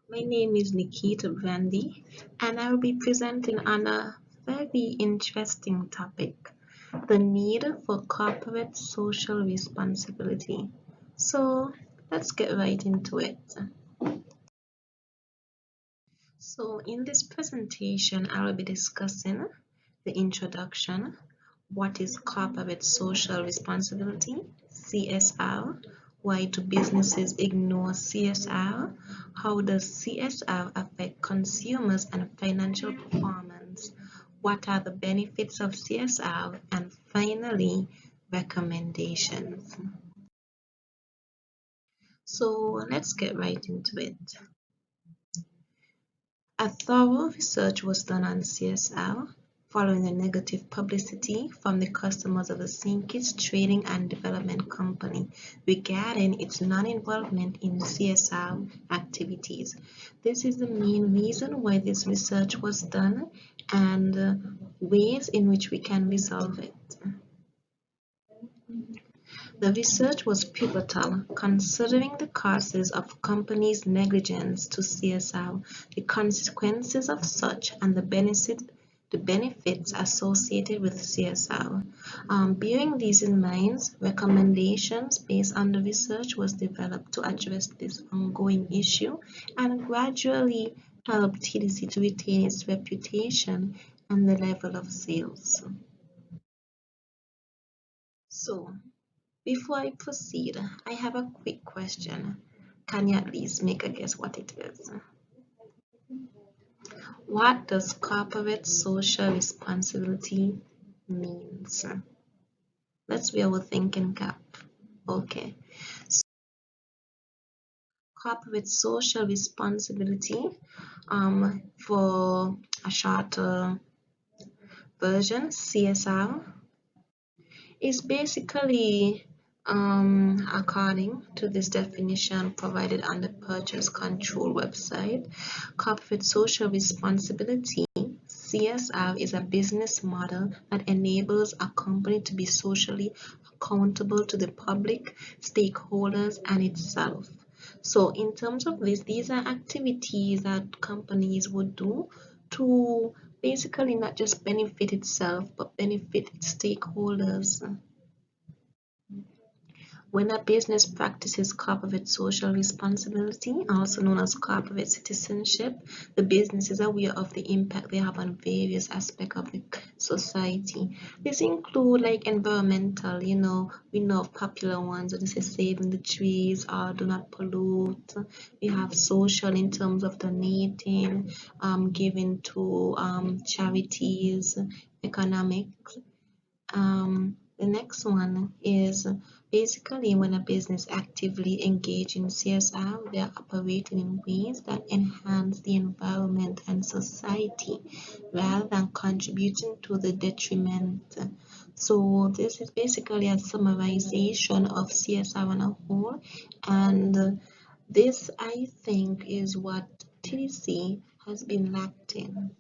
My name is Nikita Brandy, and I will be presenting on a very interesting topic, the need for corporate social responsibility. So let's get right into it. So in this presentation, I will be discussing the introduction, what is corporate social responsibility, CSR, why do businesses ignore CSR, how does CSR affect consumers and financial performance, what are the benefits of CSR, and finally, recommendations. So let's get right into it. A thorough research was done on CSR following the negative publicity from the customers of the St. Kitts Trading and Development Company regarding its non-involvement in CSR activities. This is the main reason why this research was done and ways in which we can resolve it. The research was pivotal, considering the causes of companies' negligence to CSR, the consequences of such, and the benefits associated with CSR. Bearing these in mind, recommendations based on the research was developed to address this ongoing issue and gradually help TDC to retain its reputation and the level of sales. So, before I proceed, I have a quick question. Can you at least make a guess what it is? What does corporate social responsibility means? Let's be our thinking cap. Okay. Corporate social responsibility, for a shorter version, CSR, is basically according to this definition provided on the Purchase Control website, corporate social responsibility CSR is a business model that enables a company to be socially accountable to the public, stakeholders, and itself. So in terms of this, these are activities that companies would do to basically not just benefit itself, but benefit its stakeholders. When a business practices corporate social responsibility, also known as corporate citizenship, the business is aware of the impact they have on various aspects of the society. This include like environmental, we know of popular ones, this is saving the trees or do not pollute. We have social in terms of donating, giving to charities, economic. The next one is basically when a business actively engages in CSR, they are operating in ways that enhance the environment and society rather than contributing to the detriment. So this is basically a summarization of CSR on a whole, and this I think is what TDC has been lacking.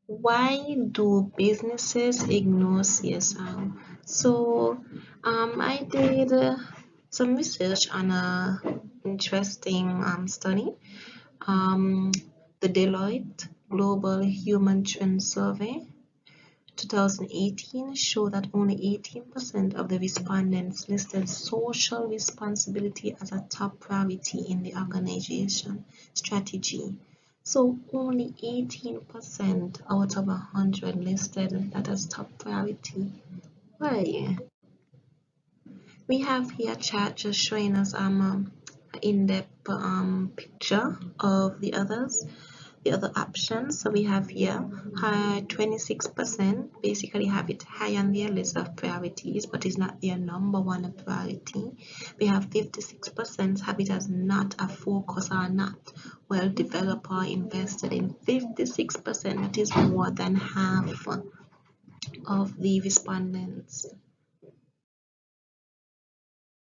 Why do businesses ignore CSR? So, I did some research on a interesting study. Um, the Deloitte Global Human Trend Survey 2018 showed that only 18% of the respondents listed social responsibility as a top priority in the organization strategy. So only 18% out of 100 listed that as top priority. Why? We have here a chart just showing us an in-depth picture of the other options. So we have here 26% basically have it high on their list of priorities, but is not their number one priority. We have 56% have it as not a focus or not well developed or invested in. 56%, that is more than half of the respondents.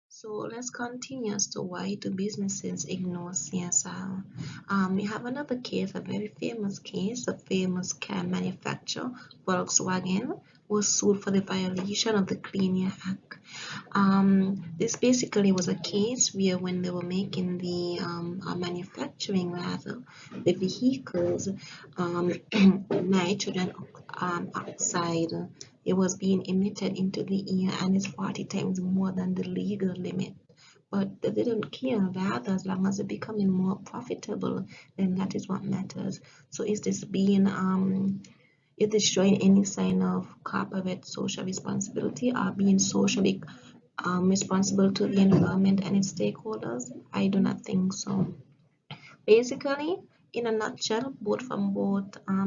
So let's continue as to why do businesses ignore CSR. We have another case, a very famous case, a famous car manufacturer, Volkswagen. was sued for the violation of the Clean Air Act. This basically was a case where when they were making the manufacturing rather the vehicles, nitrogen oxide, it was being emitted into the air and it's 40 times more than the legal limit. But they didn't care rather as long as it's becoming more profitable, then that is what matters. So is this showing any sign of corporate social responsibility or being socially responsible to the environment and its stakeholders? I do not think so. Basically, in a nutshell, both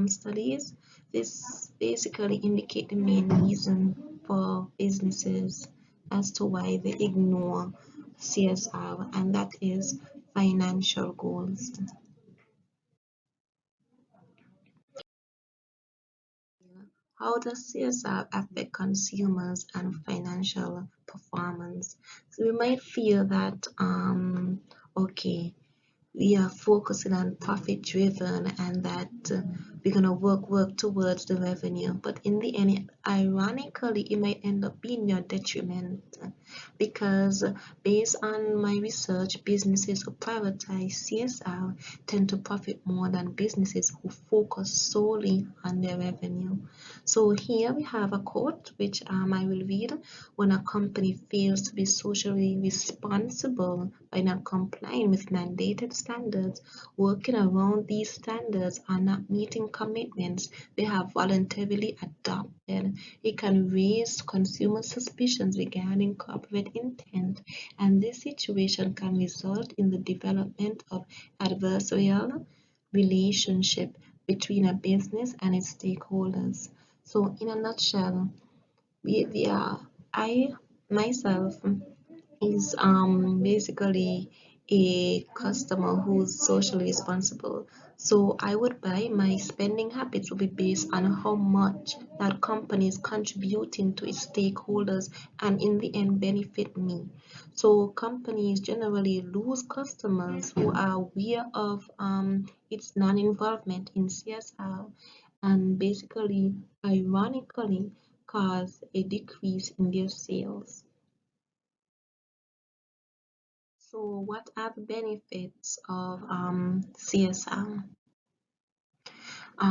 studies, this basically indicate the main reason for businesses as to why they ignore CSR, and that is financial goals. How does CSR affect consumers and financial performance? So we might feel that, okay, we are focusing on profit driven and that we're going to work towards the revenue, but in the end, ironically, it might end up being your detriment, because based on my research, businesses who prioritize CSR tend to profit more than businesses who focus solely on their revenue. So here we have a quote which I will read. When a company fails to be socially responsible by not complying with mandated standards, working around these standards, or not meeting commitments they have voluntarily adopted, it can raise consumer suspicions regarding corporate intent, and this situation can result in the development of adversarial relationship between a business and its stakeholders. So in a nutshell, we are I myself is basically a customer who's socially responsible. So I would buy, my spending habits will be based on how much that company is contributing to its stakeholders and in the end benefit me. So companies generally lose customers who are aware of its non-involvement in CSR and basically ironically cause a decrease in their sales. So what are the benefits of CSR?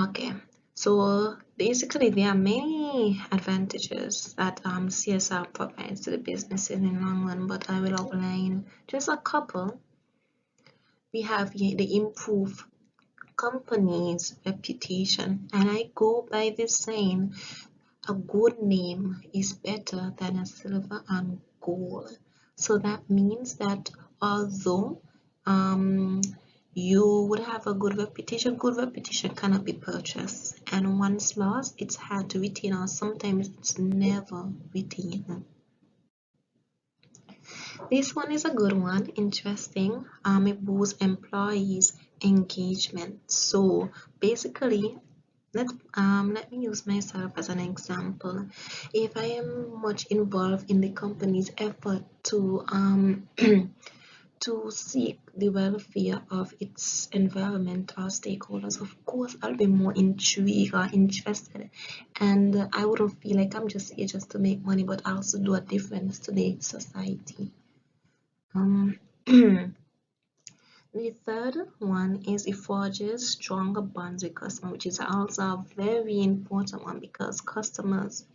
Okay, so basically there are many advantages that CSR provides to the business in the long run, but I will outline just a couple. We have the improved company's reputation, and I go by this saying, a good name is better than a silver and gold. So that means that although you would have a good reputation cannot be purchased. And once lost, it's hard to retain, or sometimes it's never retained. This one is a good one, interesting. It boosts employees' engagement. So basically, let me use myself as an example. If I am much involved in the company's effort to to seek the welfare of its environment or stakeholders, of course I'll be more intrigued or interested, and I wouldn't feel like I'm just here just to make money, but also do a difference to the society. Um, The third one is it forges stronger bonds with customers, which is also a very important one because customers,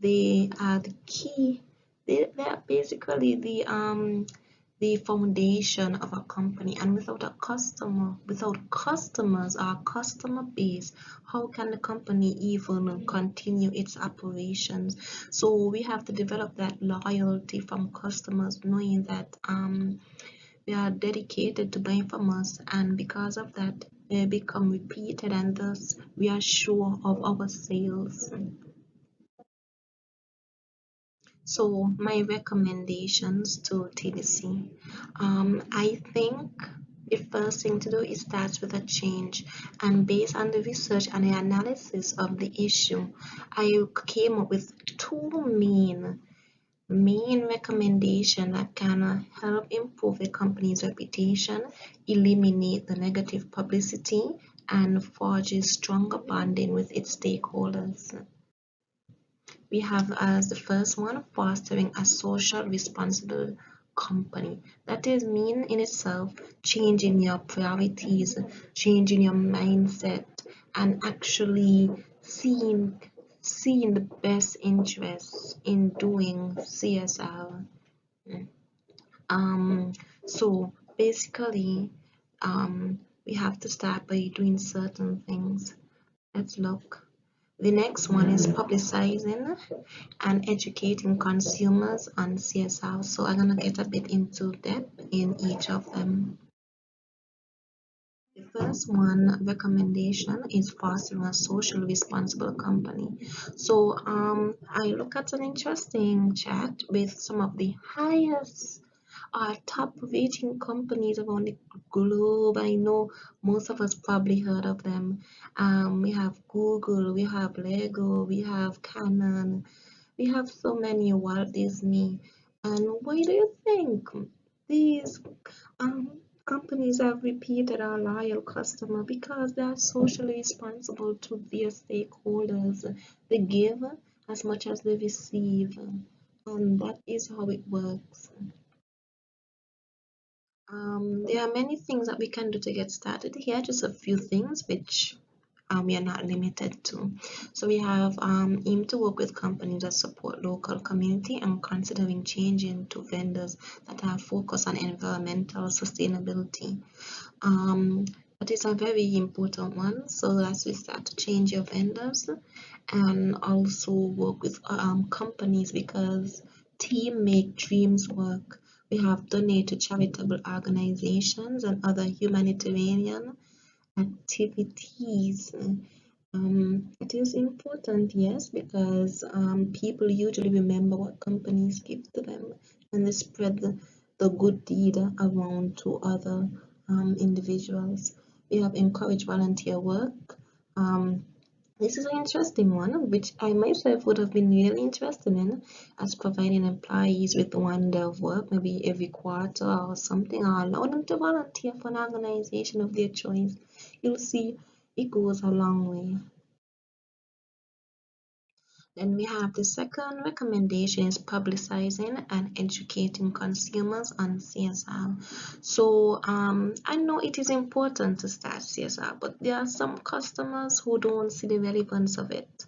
they are the key. They are basically the foundation of a company, and without customers, our customer base, how can the company even continue its operations? So we have to develop that loyalty from customers, knowing that they are dedicated to buying from us, and because of that they become repeated, and thus we are sure of our sales. So my recommendations to TDC, I think the first thing to do is start with a change, and based on the research and the analysis of the issue, I came up with two main recommendation that can help improve the company's reputation, eliminate the negative publicity, and forge a stronger bonding with its stakeholders. we have as the first one fostering a social responsible company. That is mean in itself changing your priorities, changing your mindset, and actually seeing the best interests in doing CSR. Um, so basically, we have to start by doing certain things. Let's look. The next one is publicizing and educating consumers on CSR. So I'm gonna get a bit into depth in each of them. The first one recommendation is fostering a socially responsible company. So I look at an interesting chat with some of the highest top rating companies around the globe. I know most of us probably heard of them. We have Google, we have Lego, we have Canon, we have so many, Walt Disney. And why do you think these companies have repeated our loyal customer? Because they are socially responsible to their stakeholders. They give as much as they receive, and that is how it works. There are many things that we can do to get started here, just a few things which we are not limited to. So we have aim to work with companies that support local community and considering changing to vendors that are focused on environmental sustainability. That is a very important one. So as we start to change your vendors and also work with companies, because team make dreams work. We have donated to charitable organizations and other humanitarian activities. It is important, yes, because people usually remember what companies give to them and they spread the good deed around to other individuals. We have encouraged volunteer work. Um, this is an interesting one, which I myself would have been really interested in, as providing employees with one day of work, maybe every quarter or something, or allow them to volunteer for an organization of their choice. You'll see it goes a long way. Then we have the second recommendation is publicizing and educating consumers on CSR. So I know it is important to start CSR, but there are some customers who don't see the relevance of it.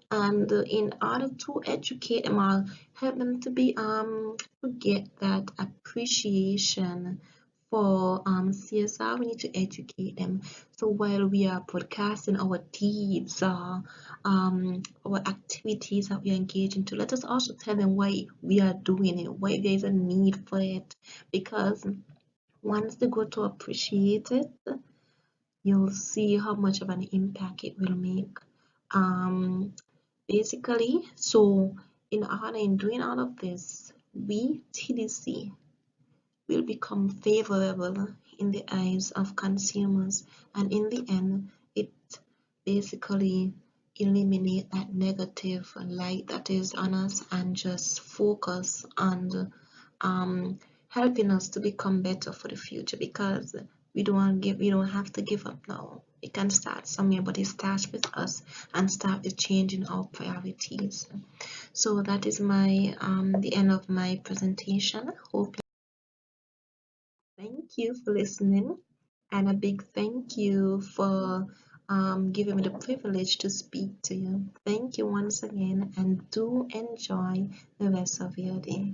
And in order to educate them or help them to be to get that appreciation for CSR, we need to educate them. So while we are broadcasting our deeds or our activities that we are engaging to, let us also tell them why we are doing it, why there is a need for it. Because once they go to appreciate it, you'll see how much of an impact it will make. Um, Basically, so in order in doing all of this, we TDC will become favorable in the eyes of consumers, and in the end it basically eliminate that negative light that is on us and just focus on helping us to become better for the future, because we don't have to give up now. It can start somewhere, but it starts with us and start with changing our priorities. So that is my the end of my presentation. Hope. Thank you for listening, and a big thank you for giving me the privilege to speak to you. Thank you once again, and do enjoy the rest of your day.